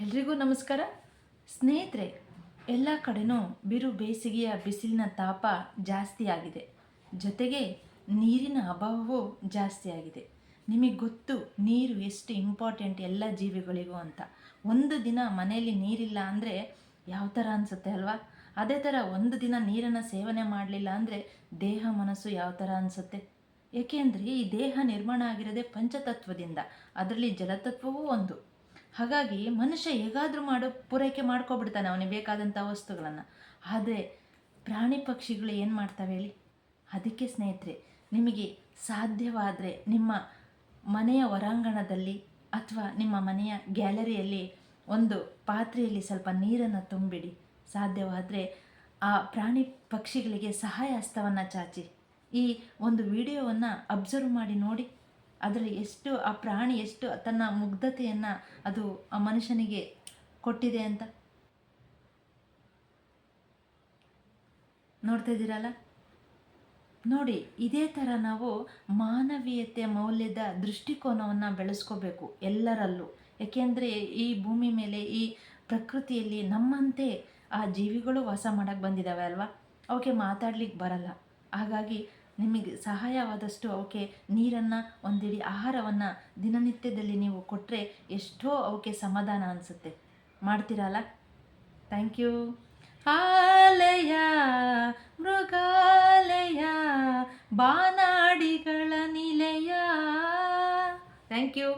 ಎಲ್ರಿಗೂ ನಮಸ್ಕಾರ. ಸ್ನೇಹಿತರೆ, ಎಲ್ಲ ಕಡೆನೂ ಬಿರು ಬೇಸಿಗೆಯ ಬಿಸಿಲಿನ ತಾಪ ಜಾಸ್ತಿ ಆಗಿದೆ. ಜೊತೆಗೆ ನೀರಿನ ಅಭಾವವೂ ಜಾಸ್ತಿ ಆಗಿದೆ. ನಿಮಗೆ ಗೊತ್ತು ನೀರು ಎಷ್ಟು ಇಂಪಾರ್ಟೆಂಟ್ ಎಲ್ಲ ಜೀವಿಗಳಿಗೂ ಅಂತ. ಒಂದು ದಿನ ಮನೆಯಲ್ಲಿ ನೀರಿಲ್ಲ ಅಂದರೆ ಯಾವ ಥರ ಅನಿಸುತ್ತೆ ಅಲ್ವಾ? ಅದೇ ಥರ ಒಂದು ದಿನ ನೀರನ್ನು ಸೇವನೆ ಮಾಡಲಿಲ್ಲ ಅಂದರೆ ದೇಹ ಮನಸ್ಸು ಯಾವ ಥರ ಅನಿಸುತ್ತೆ? ಏಕೆಂದರೆ ಈ ದೇಹ ನಿರ್ಮಾಣ ಆಗಿರೋದೇ ಪಂಚತತ್ವದಿಂದ, ಅದರಲ್ಲಿ ಜಲತತ್ವವೂ ಒಂದು. ಹಾಗಾಗಿ ಮನುಷ್ಯ ಹೇಗಾದರೂ ಪೂರೈಕೆ ಮಾಡ್ಕೊಬಿಡ್ತಾನೆ ಅವನಿಗೆ ಬೇಕಾದಂಥ ವಸ್ತುಗಳನ್ನು. ಆದರೆ ಪ್ರಾಣಿ ಪಕ್ಷಿಗಳು ಏನು ಮಾಡ್ತವೆ ಹೇಳಿ? ಅದಕ್ಕೆ ಸ್ನೇಹಿತರೆ, ನಿಮಗೆ ಸಾಧ್ಯವಾದರೆ ನಿಮ್ಮ ಮನೆಯ ಹೊರಾಂಗಣದಲ್ಲಿ ಅಥವಾ ನಿಮ್ಮ ಮನೆಯ ಗ್ಯಾಲರಿಯಲ್ಲಿ ಒಂದು ಪಾತ್ರೆಯಲ್ಲಿ ಸ್ವಲ್ಪ ನೀರನ್ನು ತುಂಬಿಡಿ. ಸಾಧ್ಯವಾದರೆ ಆ ಪ್ರಾಣಿ ಪಕ್ಷಿಗಳಿಗೆ ಸಹಾಯ ಹಸ್ತವನ್ನು ಚಾಚಿ ಈ ಒಂದು ವಿಡಿಯೋವನ್ನು ಅಬ್ಸರ್ವ್ ಮಾಡಿ ನೋಡಿ. ಅದರಲ್ಲಿ ಎಷ್ಟು ಆ ಪ್ರಾಣಿ ಎಷ್ಟು ತನ್ನ ಮುಗ್ಧತೆಯನ್ನು ಅದು ಆ ಮನುಷ್ಯನಿಗೆ ಕೊಟ್ಟಿದೆ ಅಂತ ನೋಡ್ತಾ ಇದ್ದೀರಲ್ಲ. ನೋಡಿ, ಇದೇ ಥರ ನಾವು ಮಾನವೀಯತೆ ಮೌಲ್ಯದ ದೃಷ್ಟಿಕೋನವನ್ನು ಬೆಳೆಸ್ಕೋಬೇಕು ಎಲ್ಲರಲ್ಲೂ. ಏಕೆಂದರೆ ಈ ಭೂಮಿ ಮೇಲೆ ಈ ಪ್ರಕೃತಿಯಲ್ಲಿ ನಮ್ಮಂತೆ ಆ ಜೀವಿಗಳು ವಾಸ ಮಾಡೋಕ್ಕೆ ಬಂದಿದ್ದಾವೆ ಅಲ್ವಾ? ಅವಕ್ಕೆ ಮಾತಾಡ್ಲಿಕ್ಕೆ ಬರಲ್ಲ. ಹಾಗಾಗಿ ನಿಮಗೆ ಸಹಾಯವಾದಷ್ಟು ಅವಕ್ಕೆ ನೀರನ್ನು, ಒಂದಿಡಿ ಆಹಾರವನ್ನು ದಿನನಿತ್ಯದಲ್ಲಿ ನೀವು ಕೊಟ್ಟರೆ ಎಷ್ಟೋ ಅವಕ್ಕೆ ಸಮಾಧಾನ ಅನಿಸುತ್ತೆ. ಮಾಡ್ತೀರಲ್ಲ? Thank you. ಆಲಯ ಮೃಗಾಲಯ ಬಾನಾಡಿಗಳ ನಿಲಯ. Thank you.